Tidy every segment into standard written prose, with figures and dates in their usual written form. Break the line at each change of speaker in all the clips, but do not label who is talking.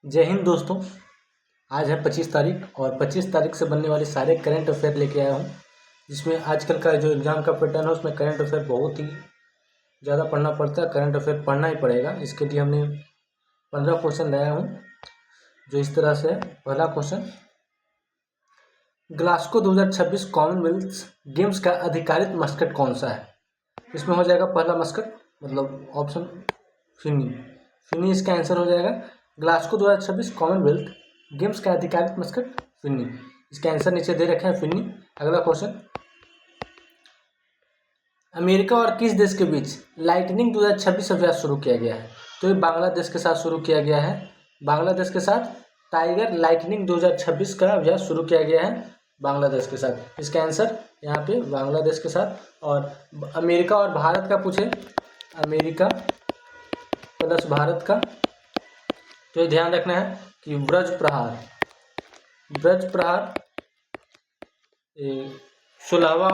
जय हिंद दोस्तों। आज है 25 तारीख और 25 तारीख से बनने वाले सारे करंट अफेयर लेके आया हूँ, जिसमें आजकल का जो एग्ज़ाम का पैटर्न है उसमें करंट अफेयर बहुत ही ज़्यादा पढ़ना पड़ता है। करंट अफेयर पढ़ना ही पड़ेगा। इसके लिए हमने 15 क्वेश्चन लाया हूँ जो इस तरह से है। पहला क्वेश्चन, ग्लासगो 2026 कॉमनवेल्थ गेम्स का आधिकारिक मस्कट कौन सा है? इसमें हो जाएगा पहला मस्कट, मतलब ऑप्शन फिनी। फिनी इसका आंसर हो जाएगा। ग्लासगो 2026 कॉमनवेल्थ गेम्स का आधिकारिक मस्कट फिनी। इसका आंसर नीचे दे रखे हैं, फिनी। अगला क्वेश्चन, अमेरिका और किस देश के बीच लाइटनिंग 2026 अभ्यास शुरू किया गया है? तो ये बांग्लादेश के साथ शुरू किया गया है। बांग्लादेश के साथ टाइगर लाइटनिंग 2026 का अभ्यास शुरू किया गया है बांग्लादेश के साथ। इसका आंसर यहाँ पे बांग्लादेश के साथ। और अमेरिका और भारत का पूछे, अमेरिका प्लस भारत का, तो ध्यान रखना है कि ब्रज प्रहार 16वां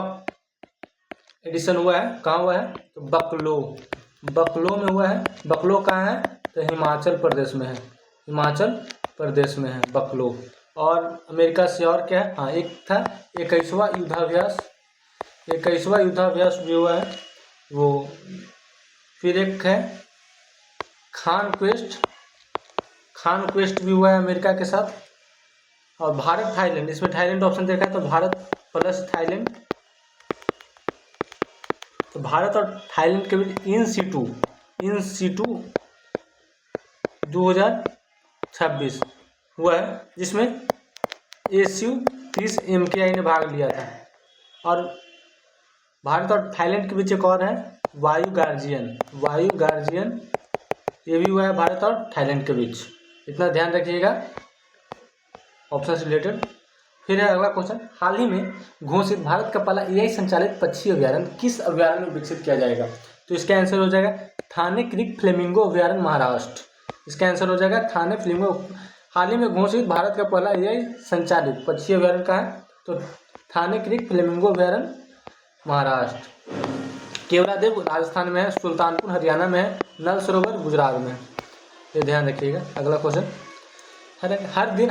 एडिशन हुआ है। कहाँ हुआ है? तो बकलो में हुआ है। बकलो कहाँ है? तो हिमाचल प्रदेश में है। हिमाचल प्रदेश में है बकलो। और अमेरिका से और क्या है? हाँ, एक था 21वां युद्धाभ्यास भी हुआ है वो। फिर एक है खान क्वेस्ट भी हुआ है अमेरिका के साथ। और भारत थाईलैंड, इसमें थाईलैंड ऑप्शन देखा है तो भारत प्लस थाईलैंड, तो भारत और थाईलैंड के बीच इन सीटू 2026 हुआ है, जिसमें SU-30 MKI ने भाग लिया था। और भारत और थाईलैंड के बीच एक और है वायु गार्जियन, ये भी हुआ है भारत और थाईलैंड के बीच। इतना ध्यान रखिएगा ऑप्शन से रिलेटेड। फिर है अगला क्वेश्चन, हाल ही में घोषित भारत का पहला AI संचालित पक्षी अभ्यारण्य किस अभ्यारण्य में विकसित किया जाएगा? तो इसका आंसर हो जाएगा थाने क्रीक फ्लेमिंगो अभ्यारण्य, महाराष्ट्र। इसका आंसर हो जाएगा थाने फ्लेमिंगो। हाल ही में घोषित भारत का पहला AI संचालित पक्षी अभ्यारण्य का है तो थाने क्रीक फ्लेमिंगो अभ्यारण्य, महाराष्ट्र। केवलादेव राजस्थान में है, सुल्तानपुर हरियाणा में है, नल सरोवर गुजरात में है। ये ध्यान रखिएगा। अगला क्वेश्चन,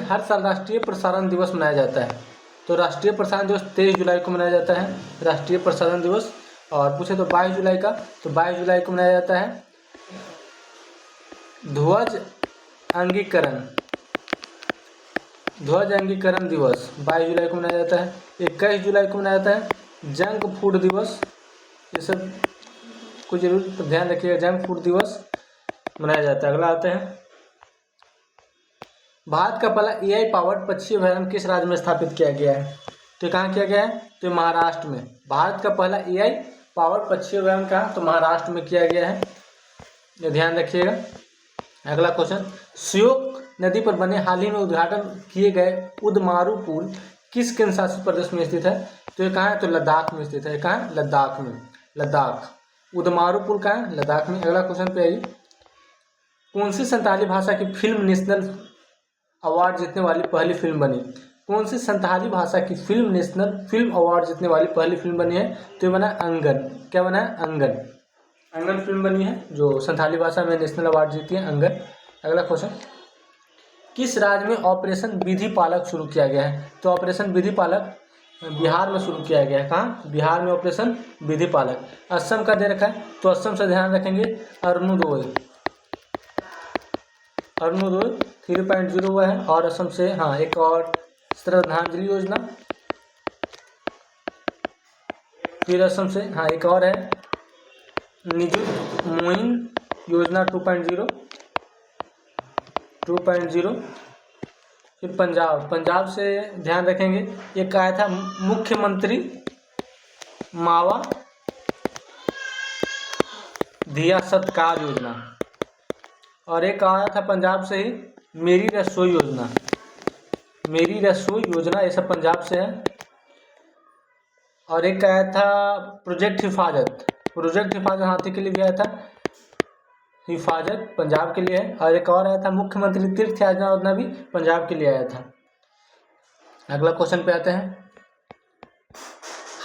हर साल राष्ट्रीय प्रसारण दिवस मनाया जाता है। तो राष्ट्रीय प्रसारण दिवस 23 जुलाई को मनाया जाता है, राष्ट्रीय प्रसारण दिवस। और पूछे तो 22 जुलाई का, तो 22 जुलाई को मनाया जाता है ध्वज अंगीकरण दिवस, 22 जुलाई को मनाया जाता है। 21 जुलाई को मनाया जाता है जंक फूड दिवस। ये सब कुछ जरूर ध्यान रखिएगा, जंक फूड दिवस मनाया जाता है। अगला आते हैं, भारत का पहला AI पावर्ड पक्षी अभ्यारण्य किस राज्य में स्थापित किया गया है? तो कहाँ किया गया है? तो महाराष्ट्र में। भारत का पहला AI पावर्ड पक्षी अभ्यारण्य कहाँ? तो महाराष्ट्र में किया गया है। ये ध्यान रखिएगा। अगला क्वेश्चन, श्योक नदी पर बने हाल ही में उद्घाटन किए गए उदमारू पुल किस केंद्र शासित प्रदेश में स्थित है? तो ये कहाँ है? तो लद्दाख में स्थित है। कहाँ? लद्दाख में। लद्दाख। उदमारू पुल कहाँ है? लद्दाख में। अगला क्वेश्चन पे आइए, कौन सी संताली भाषा की फिल्म नेशनल अवार्ड जीतने वाली पहली फिल्म बनी? कौन सी संताली भाषा की फिल्म नेशनल फिल्म अवार्ड जीतने वाली पहली फिल्म बनी है? तो ये बना अंगन। क्या बना है? अंगन फिल्म बनी है जो संताली भाषा में नेशनल अवार्ड जीती है, अंगन। अगला क्वेश्चन, किस राज्य में ऑपरेशन विधि पालक शुरू किया गया है? तो ऑपरेशन विधि पालक बिहार में शुरू किया गया है। कहाँ? बिहार में ऑपरेशन विधि पालक। असम का दे रखा है तो असम से ध्यान रखेंगे अरुणोदय 3.0 हुआ है। और असम से हाँ एक और श्रद्धांजलि योजना, फिर असम से हाँ एक और है निजुत मोइन योजना 2.0। फिर पंजाब से ध्यान रखेंगे, एक आया था मुख्यमंत्री मावा दिया सत्कार योजना। और एक आया था पंजाब से ही मेरी रसोई योजना, ये सब पंजाब से है। और एक आया था प्रोजेक्ट हिफाजत हाथी के लिए भी आया था, हिफाजत पंजाब के लिए है। और एक और आया था मुख्यमंत्री तीर्थ योजना भी पंजाब के लिए आया था। अगला क्वेश्चन पे आते हैं,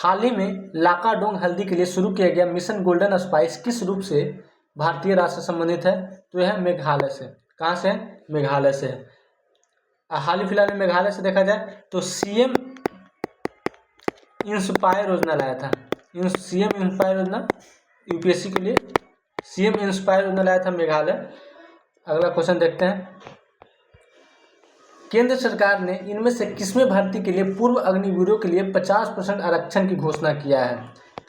हाल ही में लाकाडोंग हल्दी के लिए शुरू किया गया मिशन गोल्डन स्पाइस किस रूप से भारतीय राष्ट्र से संबंधित है? तो यह मेघालय से। कहाँ से है? मेघालय से है। हाल ही फिलहाल में मेघालय से देखा जाए तो सीएम इंस्पायर योजना लाया था। सीएम इंस्पायर योजना यूपीएससी के लिए सीएम इंस्पायर योजना लाया था मेघालय। अगला क्वेश्चन देखते हैं। केंद्र सरकार ने इनमें से किसमें भर्ती के लिए पूर्व अग्निवीरों के लिए 50% आरक्षण की घोषणा किया है?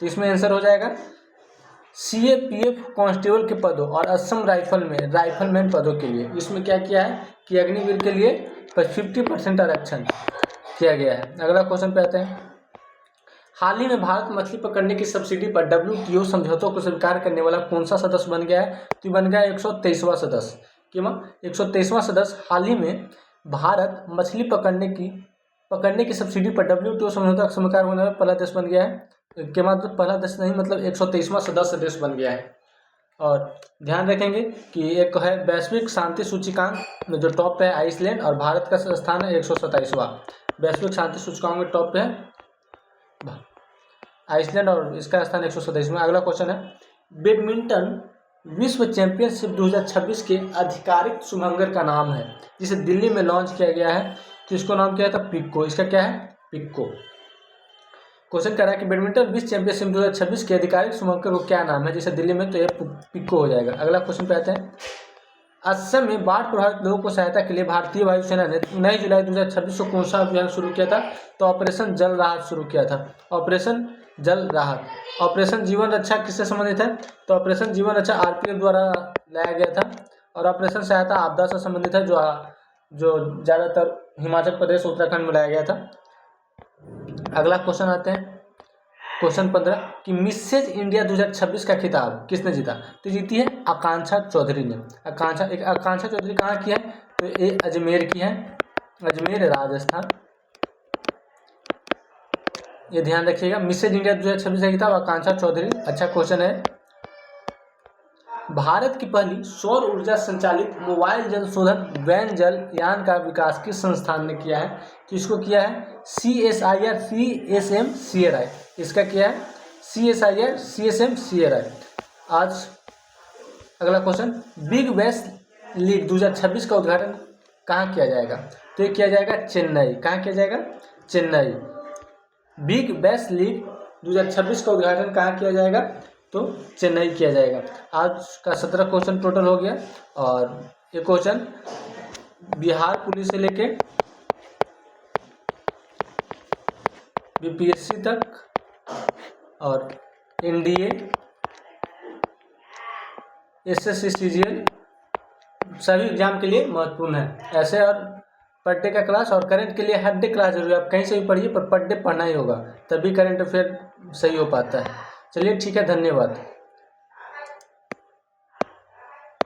तो इसमें आंसर हो जाएगा सीएपीएफ कांस्टेबल के पदों और असम राइफलमैन पदों के लिए। इसमें क्या किया है कि अग्निवीर के लिए 50% आरक्षण किया गया है। अगला क्वेश्चन पे आते हैं। हाल ही में भारत मछली पकड़ने की सब्सिडी पर WTO समझौतों को स्वीकार करने वाला कौन सा सदस्य बन गया है? तो बन गया 123वां सदस्य। क्यों? 123वां सदस्य हाल ही में भारत मछली पकड़ने की सब्सिडी पर WTO समझौता का स्वीकार होने वाला पहला देश बन गया है। के मतलब पहला देश नहीं, मतलब 123वां सदस्य देश बन गया है। और ध्यान रखेंगे कि एक है वैश्विक शांति सूचकांक में जो टॉप पे है आइसलैंड, और भारत का स्थान है 127वां। वैश्विक शांति सूचकांक में टॉप पे है आइसलैंड और इसका स्थान 127वां। अगला क्वेश्चन है, बैडमिंटन विश्व चैंपियनशिप 2026 के आधिकारिक शुभारंभ का नाम है जिसे दिल्ली में लॉन्च किया गया है, तो इसको नाम क्या था? पिक्को। इसका क्या है? पिक्को। क्वेश्चन कर रहा है कि बैडमिंटन विश्व चैंपियनशिप 2026 के आधिकारिक शुभारंभ को क्या नाम है जिसे दिल्ली में, तो ये पिक्को हो जाएगा। अगला क्वेश्चन पे आते हैं। असम में बाढ़ प्रभावित लोगों को सहायता के लिए भारतीय वायुसेना ने 9 जुलाई 2026 को कौन सा अभियान शुरू किया था? तो ऑपरेशन जल राहत शुरू किया था। ऑपरेशन जल राहत। ऑपरेशन जीवन रक्षा किससे संबंधित है? तो ऑपरेशन जीवन रक्षा आरपीएफ द्वारा लाया गया था। और ऑपरेशन सहायता आपदा से संबंधित है जो ज़्यादातर हिमाचल प्रदेश उत्तराखंड में लाया गया था। अगला क्वेश्चन आते हैं, क्वेश्चन 15 कि मिसेज इंडिया 2026 का खिताब किसने जीता? तो जीती है आकांक्षा चौधरी ने। आकांक्षा चौधरी कहाँ की है? तो ये अजमेर की है, अजमेर राजस्थान। ये ध्यान रखिएगा, मिसेज इंडिया 2026 का खिताब आकांक्षा चौधरी। अच्छा क्वेश्चन है, भारत की पहली सौर ऊर्जा संचालित मोबाइल जल शोधन वैन जल यान का विकास किस संस्थान ने किया है? तो इसको किया है CSIR CSM CRI। इसका किया है CSIR CSM CRI। आज अगला क्वेश्चन, बिग बैश लीग 2026 का उद्घाटन कहाँ किया जाएगा? तो ये किया जाएगा चेन्नई। कहाँ किया जाएगा? चेन्नई। बिग बैश लीग 2026 का उद्घाटन कहाँ किया जाएगा? तो चेन्नई किया जाएगा। आज का 17 क्वेश्चन टोटल हो गया। और ये क्वेश्चन बिहार पुलिस से लेके BPSC तक और NDA SSC CGL सभी एग्जाम के लिए महत्वपूर्ण है। ऐसे और पर डे का क्लास और करंट के लिए हर डे क्लास जरूरी है। आप कहीं से भी पढ़िए पर डे पढ़ना ही होगा, तभी करंट अफेयर सही हो पाता है। चलिए ठीक है, धन्यवाद।